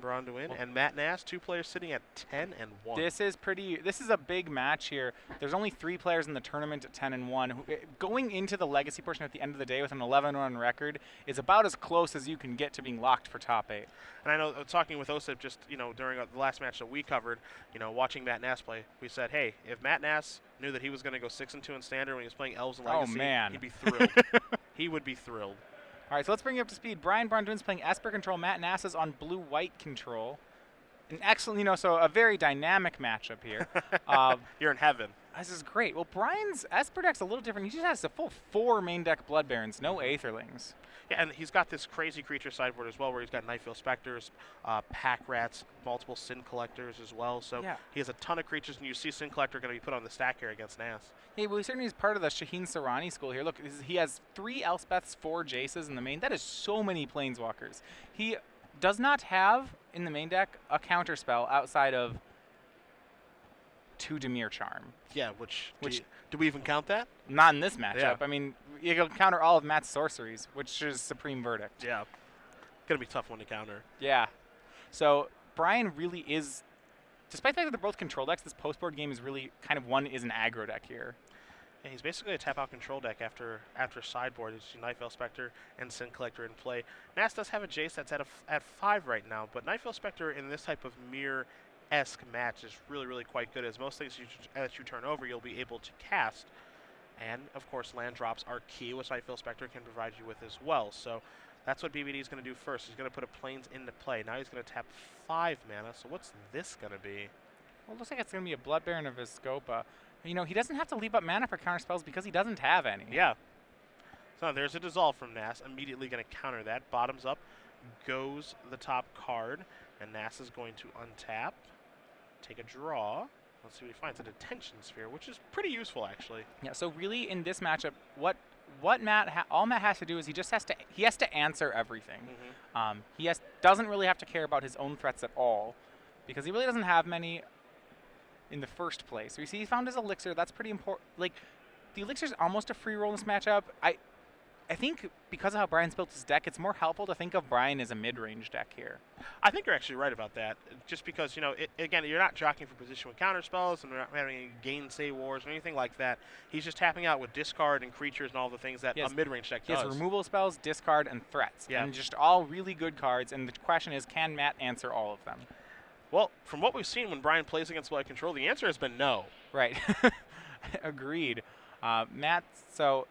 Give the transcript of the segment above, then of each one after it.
and Braun-Duin, and Matt Nass, 2 players sitting at 10 and 1. This is a big match here. There's only 3 players in the tournament at 10 and 1. Going into the legacy portion at the end of the day with an 11-1 record is about as close as you can get to being locked for top 8. And I know, talking with Osip just, during the last match that we covered, watching Matt Nass play, we said, hey, if Matt Nass knew that he was going to go 6-2 in Standard when he was playing Elves and Legacy, he'd be thrilled. He would be thrilled. All right, so let's bring you up to speed. Braun-Duin's playing Esper control. Matt Nass is on blue-white control. An excellent, so a very dynamic matchup here. You're in heaven. This is great. Well, Brian's Esper deck's a little different. He just has a full 4 main deck Blood Barons, no Aetherlings. Yeah, and he's got this crazy creature sideboard as well, where he's got Nightveil Specters, Pack Rats, multiple Sin Collectors as well. So he has a ton of creatures, and you see Sin Collector going to be put on the stack here against Nass. Yeah, well, he certainly is part of the Shaheen Sarani school here. Look, he has 3 Elspeths, 4 Jaces in the main. That is so many Planeswalkers. He does not have, in the main deck, a counter spell outside of 2 Dimir Charm. Yeah, which do we even count that? Not in this matchup. I mean, you can counter all of Matt's sorceries, which is Supreme Verdict. Yeah. Going to be a tough one to counter. Yeah. So Brian really is, despite the fact that they're both control decks, this post-board game is really kind of one is an aggro deck here. Yeah, he's basically a tap-out control deck after sideboard. It's Nightveil Specter and Sin Collector in play. Nass does have a Jace that's at 5 right now, but Nightveil Specter in this type of mirror-esque match is really, really quite good, as most things as you turn over, you'll be able to cast. And, of course, land drops are key, which Nightveil Specter can provide you with as well. So that's what BBD is going to do first. He's going to put a Plains into play. Now he's going to tap 5 mana. So what's this going to be? Well, it looks like it's going to be a Blood Baron of Viscopa. He doesn't have to leave up mana for counter spells because he doesn't have any. Yeah. So there's a Dissolve from Nass. Immediately going to counter that. Bottoms up goes the top card. And Nass is going to untap, take a draw. Let's see what he finds. A Detention Sphere, which is pretty useful, actually. Yeah, so really in this matchup, what all Matt has to do is he has to answer everything. He doesn't really have to care about his own threats at all, because he really doesn't have many in the first place. So you see he found his Elixir. That's pretty important. Like, the Elixir's almost a free roll in this matchup. I think because of how Brian's built his deck, it's more helpful to think of Brian as a mid-range deck here. I think you're actually right about that. Just because, again, you're not jockeying for position with counter spells, and we're not having any gainsay wars or anything like that. He's just tapping out with discard and creatures and all the things that a mid-range deck does. He has removal spells, discard, and threats. Yeah. And just all really good cards. And the question is, can Matt answer all of them? Well, from what we've seen when Brian plays against Blood Control, the answer has been no. Right. Agreed. Matt, so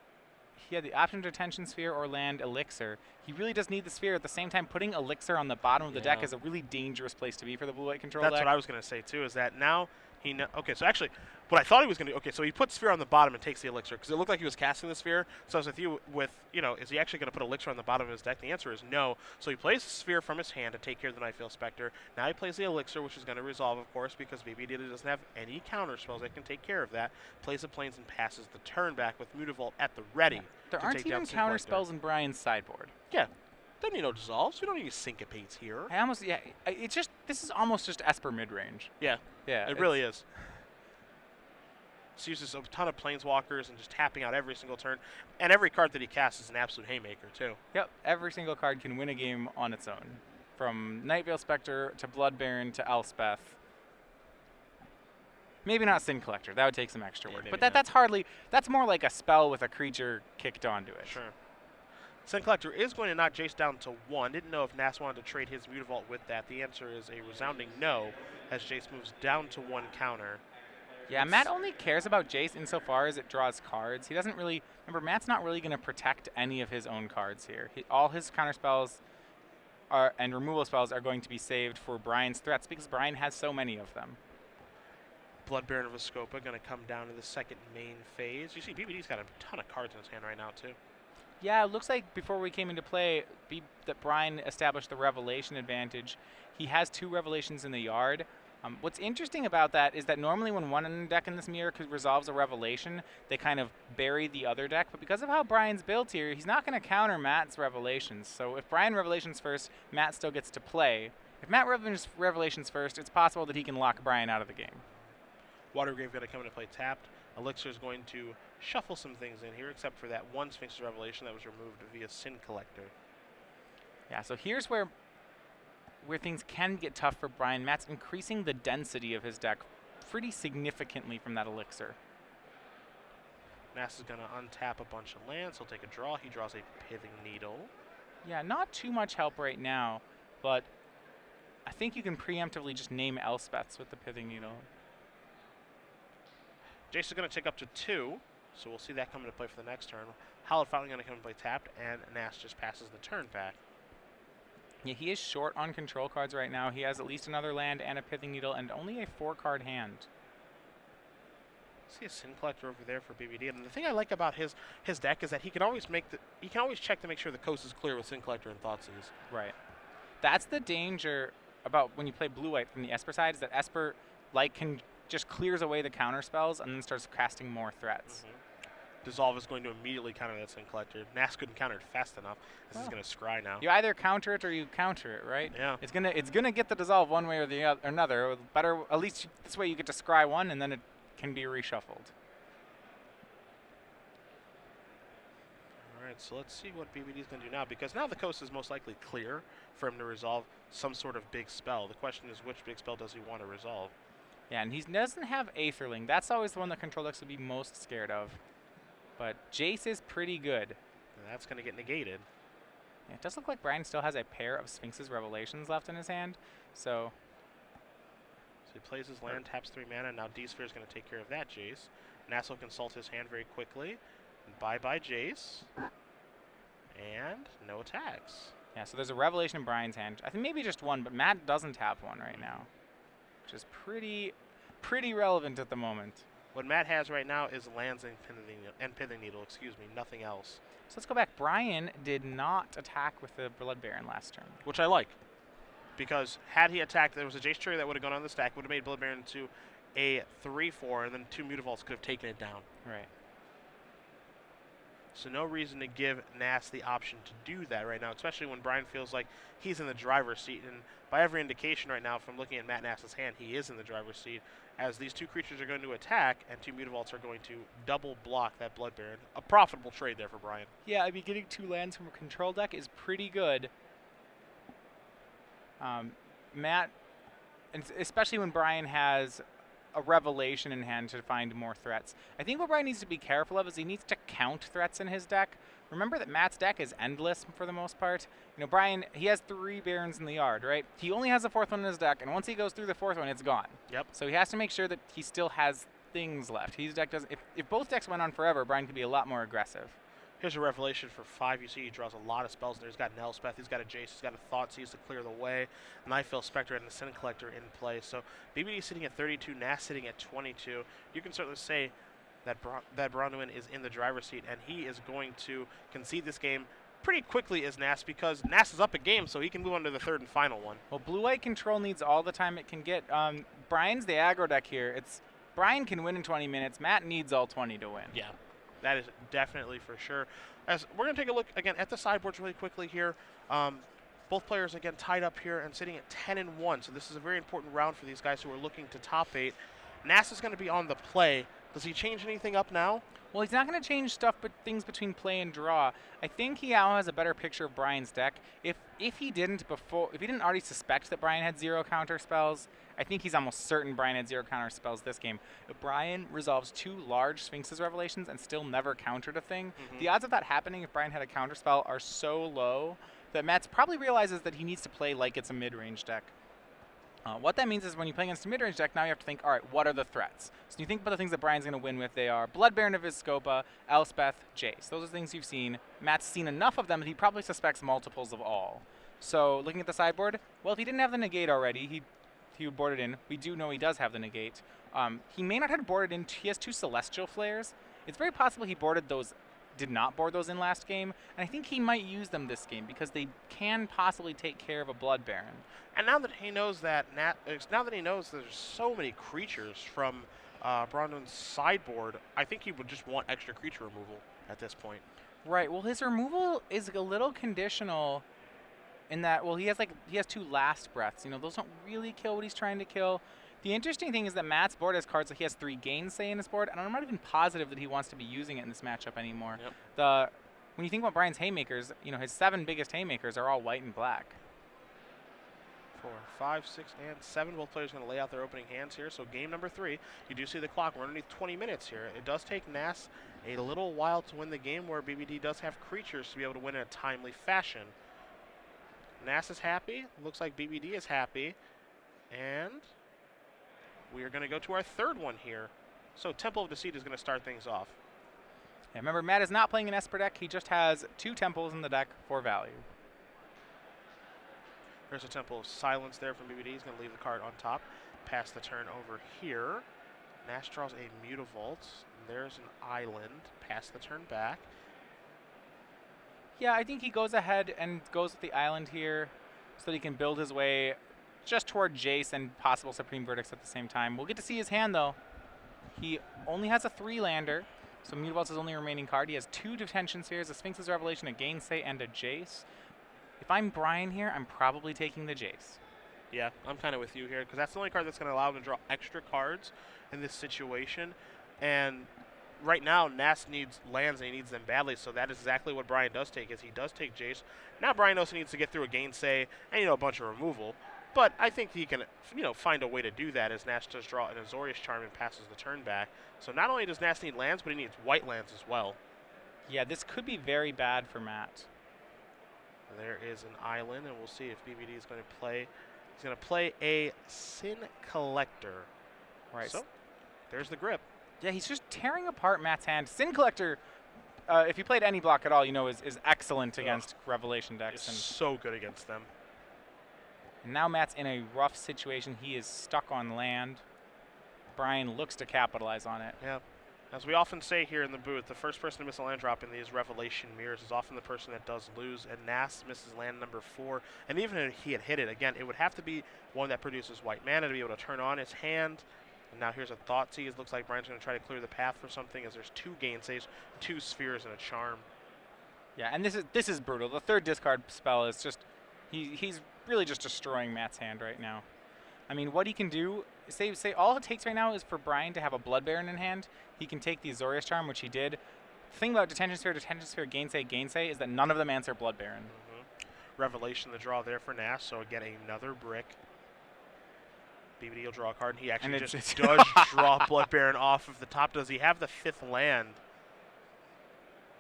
he had the option to Detention Sphere or land Elixir. He really does need the Sphere. At the same time, putting Elixir on the bottom of the deck is a really dangerous place to be for the blue-white control deck. That's what I was going to say, too, is that now he okay, so actually, what I thought he was going to do, okay, so he put Sphere on the bottom and takes the Elixir, because it looked like he was casting the Sphere. So I was with you is he actually going to put Elixir on the bottom of his deck? The answer is no. So he plays the Sphere from his hand to take care of the Nightveil Specter. Now he plays the Elixir, which is going to resolve, of course, because BBD doesn't have any counter spells that can take care of that. Plays the Plains and passes the turn back with Mutavault at the ready. Yeah. There aren't even counter spells in Brian's sideboard. Yeah. Don't need no Dissolves. We don't need any Syncopates here. This is almost just Esper mid-range. Yeah. Yeah. It really is. He uses a ton of Planeswalkers and just tapping out every single turn. And every card that he casts is an absolute haymaker, too. Yep. Every single card can win a game on its own. From Nightveil Specter to Blood Baron to Elspeth. Maybe not Sin Collector. That would take some extra work. But that's more like a spell with a creature kicked onto it. Sure. Sin Collector is going to knock Jace down to 1. Didn't know if Nass wanted to trade his Mutavault with that. The answer is a resounding no, as Jace moves down to 1 counter. Yeah, Matt only cares about Jace insofar as it draws cards. He doesn't really... Remember, Matt's not really going to protect any of his own cards here. All his counter spells and removal spells are going to be saved for Brian's threats, because Brian has so many of them. Blood Baron of Viscopa going to come down to the second main phase. You see, BBD's got a ton of cards in his hand right now, too. Yeah, it looks like before we came into play that Brian established the Revelation advantage. He has 2 Revelations in the yard. What's interesting about that is that normally when one deck in this mirror resolves a Revelation, they kind of bury the other deck. But because of how Brian's built here, he's not going to counter Matt's Revelations. So if Brian Revelations first, Matt still gets to play. If Matt Revelations first, it's possible that he can lock Brian out of the game. Watergrave going to come into play tapped. Elixir is going to shuffle some things in here, except for that one Sphinx's Revelation that was removed via Sin Collector. Yeah, so here's where where things can get tough for Brian. Matt's increasing the density of his deck pretty significantly from that elixir. Nass is going to untap a bunch of lands. He'll take a draw. He draws a Pithing Needle. Yeah, not too much help right now, but I think you can preemptively just name Elspeths with the Pithing Needle. Jace is going to take up to 2, so we'll see that come into play for the next turn. Hallowed Fountain going to come into play tapped, and Nass just passes the turn back. Yeah, he is short on control cards right now. He has at least another land and a Pithing Needle and only a 4-card hand. See a Sin Collector over there for BBD, and the thing I like about his deck is that he can always check to make sure the coast is clear with Sin Collector and Thoughtseize. Right. That's the danger about when you play blue-white from the Esper side, is that Esper can just clears away the counter spells and then starts casting more threats. Dissolve is going to immediately counter that Sin Collector. Nass couldn't counter it fast enough. This is going to scry now. You either counter it or you counter it, right? Yeah. It's gonna get the dissolve one way or the another. Better, at least this way you get to scry one and then it can be reshuffled. All right, so let's see what BBD is going to do now, because now the coast is most likely clear for him to resolve some sort of big spell. The question is, which big spell does he want to resolve? Yeah, and he doesn't have Aetherling. That's always the one that control decks would be most scared of. But Jace is pretty good. And that's going to get negated. Yeah, it does look like Brian still has a pair of Sphinx's Revelations left in his hand. So he plays his land, taps 3 mana. Now D-Sphere is going to take care of that Jace. Nass will consult his hand very quickly. Bye-bye Jace. And no attacks. Yeah, so there's a Revelation in Brian's hand. I think maybe just one, but Matt doesn't have one right now, which is pretty relevant at the moment. What Matt has right now is lands and Pithing Needle, nothing else. So let's go back. Brian did not attack with the Blood Baron last turn. Which I like, because had he attacked, there was a Jace Tree that would have gone on the stack, would have made Blood Baron into a 3/4, and then 2 Mutavaults could have taken it down. Right. So no reason to give Nass the option to do that right now, especially when Brian feels like he's in the driver's seat. And by every indication right now, from looking at Matt Nass's hand, he is in the driver's seat, as these 2 creatures are going to attack, and 2 Mutavaults are going to double block that Blood Baron. A profitable trade there for Brian. Yeah, I mean, getting 2 lands from a control deck is pretty good. Matt, and especially when Brian has a Revelation in hand to find more threats. I think what Brian needs to be careful of is he needs to count threats in his deck. Remember that Matt's deck is endless for the most part. You know, Brian, he has 3 Barons in the yard, right? He only has a 4th one in his deck, and once he goes through the 4th one, it's gone. Yep. So he has to make sure that he still has things left. His deck doesn't. If both decks went on forever, Brian could be a lot more aggressive. Here's a Revelation for 5. You see he draws a lot of spells in there. He's got an Elspeth, he's got a Jace, he's got a Thoughtseize to clear the way, Nightveil Spectre, and the Sin Collector in play. So BBD sitting at 32, Nass sitting at 22. You can certainly say that Braun-Duin is in the driver's seat, and he is going to concede this game pretty quickly as Nass, because Nass is up a game, so he can move on to the 3rd and final one. Well, blue-white control needs all the time it can get. Brian's the aggro deck here. Brian can win in 20 minutes. Matt needs all 20 to win. Yeah. That is definitely for sure. As we're going to take a look again at the sideboards really quickly here. Both players again tied up here and sitting at 10-1. So this is a very important round for these guys who are looking to top 8. Nass is going to be on the play. Does he change anything up now? Well, he's not going to change things between play and draw. I think he now has a better picture of Brian's deck. If he didn't already suspect that Brian had 0 counter spells, I think he's almost certain Brian had 0 counter spells this game. If Brian resolves 2 large Sphinx's Revelations and still never countered a thing, the odds of that happening if Brian had a counter spell are so low that Matt probably realizes that he needs to play like it's a mid-range deck. What that means is when you play against a mid-range deck, now you have to think, all right, what are the threats? So you think about the things that Brian's going to win with. They are Blood Baron of Vizscopa, Elspeth, Jace. Those are things you've seen. Matt's seen enough of them that he probably suspects multiples of all. So looking at the sideboard, well, if he didn't have the negate already, he would board it in. We do know he does have the negate. He may not have boarded in. He has 2 Celestial Flares. It's very possible he did not board those in last game, and I think he might use them this game because they can possibly take care of a Blood Baron. And now that he knows that there's so many creatures from Braun-Duin's sideboard, I think he would just want extra creature removal at this point. Right. Well, his removal is a little conditional in that, well, he has 2 Last Breaths. You know, those don't really kill what he's trying to kill. The interesting thing is that Matt's board has cards that he has 3 Gainsay in his board, and I'm not even positive that he wants to be using it in this matchup anymore. Yep. When you think about Brian's Haymakers, you know, his 7 biggest Haymakers are all white and black. 4, 5, 6, and 7. Both players going to lay out their opening hands here. So game number 3, you do see the clock. We're underneath 20 minutes here. It does take Nass a little while to win the game, where BBD does have creatures to be able to win in a timely fashion. Nass is happy. Looks like BBD is happy. And we are going to go to our third one here. So Temple of Deceit is going to start things off. Yeah, remember, Matt is not playing an Esper deck. He just has 2 temples in the deck for value. There's a Temple of Silence there from BBD. He's going to leave the card on top. Pass the turn over here. Nass draws a Mutavault. There's an island. Pass the turn back. Yeah, I think he goes ahead and goes with the island here so that he can build his way just toward Jace and possible Supreme Verdicts at the same time. We'll get to see his hand, though. He only has a 3-lander, so Mutavault's his only remaining card. He has 2 Detention Spheres, a Sphinx's Revelation, a Gainsay, and a Jace. If I'm Brian here, I'm probably taking the Jace. Yeah, I'm kind of with you here, because that's the only card that's going to allow him to draw extra cards in this situation. And right now, Nass needs lands, and he needs them badly, so that is exactly what Brian does take, is he does take Jace. Now Brian also needs to get through a Gainsay and, a bunch of removal. But I think he can, find a way to do that, as Nass does draw an Azorius Charm and passes the turn back. So not only does Nass need lands, but he needs white lands as well. Yeah, this could be very bad for Matt. There is an island, and we'll see if BBD is going to play. He's going to play a Sin Collector. Right. So there's the grip. Yeah, he's just tearing apart Matt's hand. Sin Collector, if you played any block at all, is excellent against Revelation decks. It's so good against them. And now Matt's in a rough situation. He is stuck on land. Brian looks to capitalize on it. Yeah. As we often say here in the booth, the first person to miss a land drop in these Revelation mirrors is often the person that does lose. And Nass misses land number 4. And even if he had hit it, again, it would have to be one that produces white mana to be able to turn on his hand. And now here's a Thoughtseize. Looks like Brian's going to try to clear the path for something, as there's 2 Gainsays, 2 Spheres, and a Charm. Yeah, and this is brutal. The 3rd discard spell is just, he's really just destroying Matt's hand right now. I mean, what he can do, say all it takes right now is for Brian to have a Blood Baron in hand. He can take the Azorius Charm, which he did. The thing about Detention Sphere, Gainsay is that none of them answer Blood Baron. Revelation, the draw there for Nass, so again, another brick. BBD will draw a card, and he actually just does draw Blood Baron off of the top. Does he have the 5th land?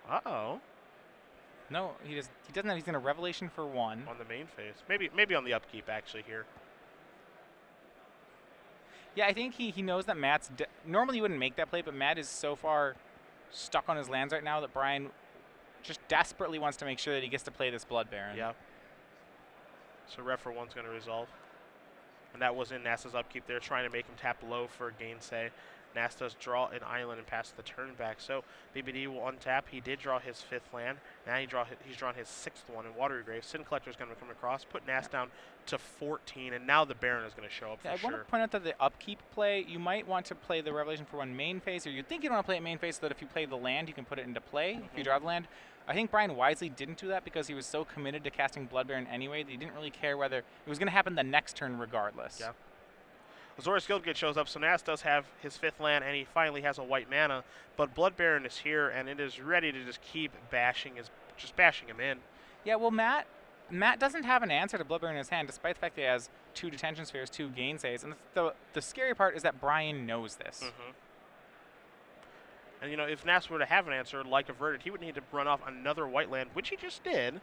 Uh-oh. No, he doesn't have. He's in a Revelation for 1. On the main phase. Maybe on the upkeep, actually, here. Yeah, I think he knows that Matt's... normally he wouldn't make that play, but Matt is so far stuck on his lands right now that Brian just desperately wants to make sure that he gets to play this Blood Baron. Yeah. So Rev for 1's going to resolve. And that was in Nass's upkeep there, trying to make him tap low for Gainsay. Nass does draw an island and pass the turn back. So BBD will untap. He did draw his 5th land. Now he's drawn his 6th one in Watery Grave. Sin Collector is going to come across, put Nass down to 14, and now the Baron is going to show up for sure. I want to point out that the upkeep play, you might want to play the Revelation for 1 main phase, or you think you want to play it main phase so that if you play the land, you can put it into play if you draw the land. I think Brian wisely didn't do that because he was so committed to casting Blood Baron anyway that he didn't really care whether it was going to happen the next turn regardless. Yeah. Azorius Guildgate shows up, so Nass does have his 5th land, and he finally has a white mana. But Blood Baron is here, and it is ready to just keep bashing him in. Yeah, well, Matt doesn't have an answer to Blood Baron in his hand, despite the fact that he has 2 Detention Spheres, 2 Gainsays. And the scary part is that Brian knows this. And, if Nass were to have an answer, like Averted, he would need to run off another white land, which he just did.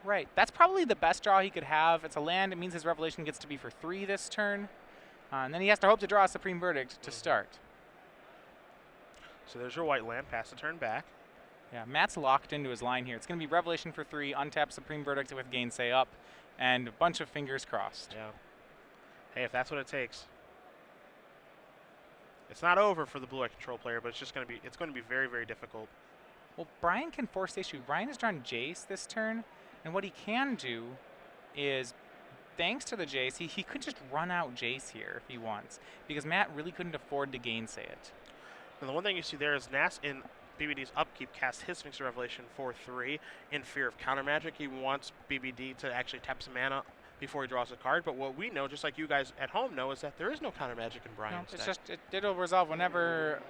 Right. That's probably the best draw he could have. It's a land. It means his Revelation gets to be for 3 this turn. And then he has to hope to draw a Supreme Verdict to start. So there's your white land. Pass the turn back. Yeah, Matt's locked into his line here. It's going to be Revelation for 3, untap Supreme Verdict with Gainsay up, and a bunch of fingers crossed. Yeah. Hey, if that's what it takes. It's not over for the blue-white control player, but it's going to be very, very difficult. Well, Brian can force the issue. Brian has drawn Jace this turn, and what he can do is, thanks to the Jace, he could just run out Jace here if he wants, because Matt really couldn't afford to Gainsay it. And the one thing you see there is Nass in BBD's upkeep cast his Sphinx Revelation for 3 in fear of counter magic. He wants BBD to actually tap some mana before he draws a card. But what we know, just like you guys at home know, is that there is no counter magic in Brian's deck. It'll resolve whenever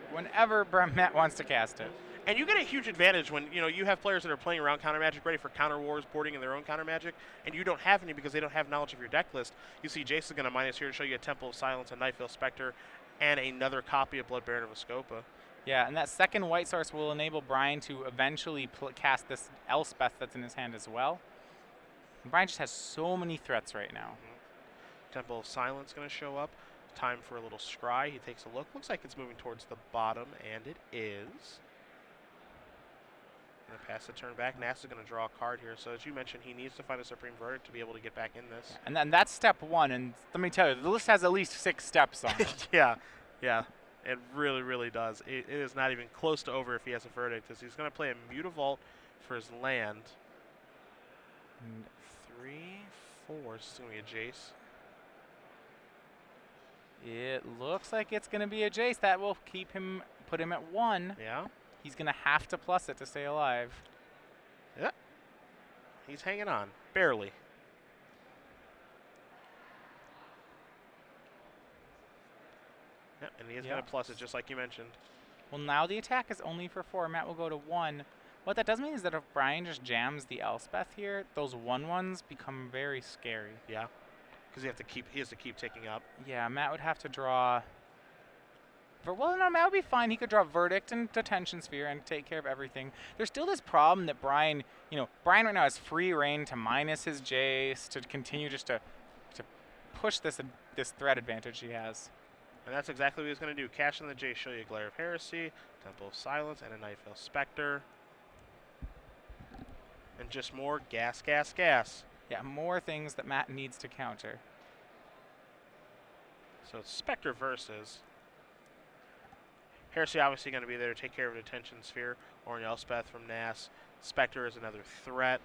Matt wants to cast it. And you get a huge advantage when you have players that are playing around counter magic, ready for counter wars, boarding in their own counter magic, and you don't have any because they don't have knowledge of your deck list. You see, Jace is going to minus here to show you a Temple of Silence, a Nightveil Spectre, and another copy of Blood Baron of Escopa. Yeah, and that second white source will enable Brian to eventually cast this Elspeth that's in his hand as well. And Brian just has so many threats right now. Temple of Silence going to show up. Time for a little scry. He takes a look. Looks like it's moving towards the bottom, and it is. Going to pass the turn back. Nass is going to draw a card here. So as you mentioned, he needs to find a Supreme Verdict to be able to get back in this. And then that's step one. And let me tell you, the list has at least 6 steps on it. Yeah. It really, really does. It is not even close to over if he has a Verdict. As he's going to play a Mutavault for his land. And 3, 4. This is going to be a Jace. It looks like it's going to be a Jace. That will put him at 1. Yeah. He's going to have to plus it to stay alive. Yeah. He's hanging on. Barely. Yeah, and he is going to plus it just like you mentioned. Well, now the attack is only for 4. Matt will go to 1. What that does mean is that if Brian just jams the Elspeth here, those 1/1s become very scary. Yeah. Because he has to keep ticking up. Yeah, Matt would have to draw. Well, no, Matt would be fine. He could draw Verdict and Detention Sphere and take care of everything. There's still this problem that Brian, Brian right now has free reign to minus his Jace to continue just to push this threat advantage he has. And that's exactly what he's going to do. Cash in the Jace, show you a Glare of Heresy, Temple of Silence, and a Nightveil Spectre. And just more gas, gas, gas. Yeah, more things that Matt needs to counter. So it's Spectre versus. Heresy obviously going to be there to take care of a Detention Sphere or an Elspeth from Nass. Spectre is another threat.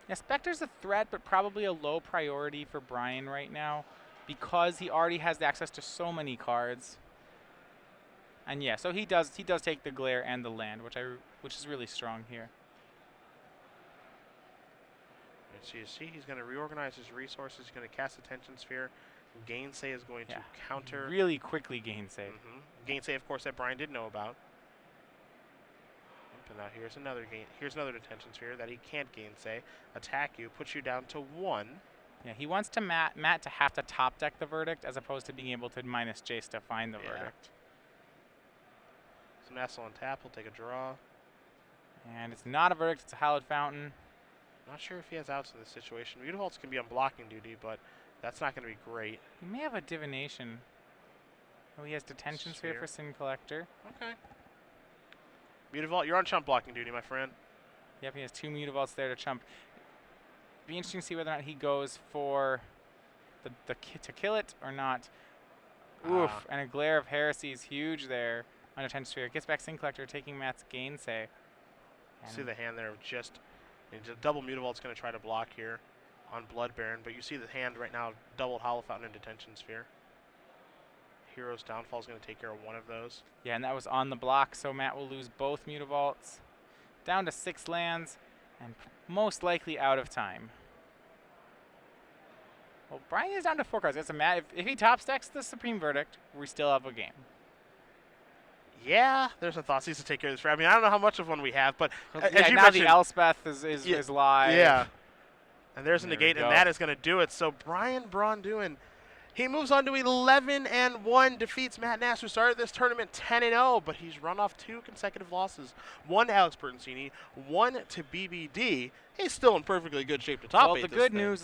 Yeah, Spectre's a threat, but probably a low priority for Brian right now because he already has access to so many cards. And yeah, so he does take the Glare and the land, which is really strong here. So you see he's going to reorganize his resources. He's going to cast Detention Sphere. Gainsay is going to counter. Really quickly Gainsay. Gainsay, of course, that Brian did know about. But now here's another Detention Sphere that he can't Gainsay. Attack you, puts you down to 1. Yeah, he wants to Matt to have to top deck the Verdict as opposed to being able to minus Jace to find the Verdict. So Nass on tap, he'll take a draw. And it's not a Verdict, it's a Hallowed Fountain. Not sure if he has outs in this situation. Mutavaults can be on blocking duty, but that's not going to be great. He may have a Divination. Oh, he has Detention Sphere for Sin Collector. Okay. Mutavault, you're on chump blocking duty, my friend. Yep, he has 2 Mutavaults there to chump. Be interesting to see whether or not he goes for to kill it or not. Oof, and a Glare of Heresy is huge there on Detention Sphere. Gets back Sin Collector, taking Matt's Gainsay. See the hand there of just double Mutavault's going to try to block here on Blood Baron, but you see the hand right now, doubled Hollow Fountain and Detention Sphere. Hero's Downfall is going to take care of one of those. Yeah, and that was on the block, so Matt will lose both Mutavaults. Down to 6 lands, and most likely out of time. Well, Brian is down to 4 cards. That's a Matt. If he top stacks the Supreme Verdict, we still have a game. Yeah, there's a Thoughtseize to take care of this. I mean, I don't know how much of one we have, but as you now the Elspeth is live. Yeah. And there's a negate, and that is going to do it. So Braun-Duin, he moves on to 11-1, defeats Matt Nass, who started this tournament 10-0, but he's run off 2 consecutive losses. 1 to Alex Bertensini, 1 to BBD. He's still in perfectly good shape to top 8 Well, the good news is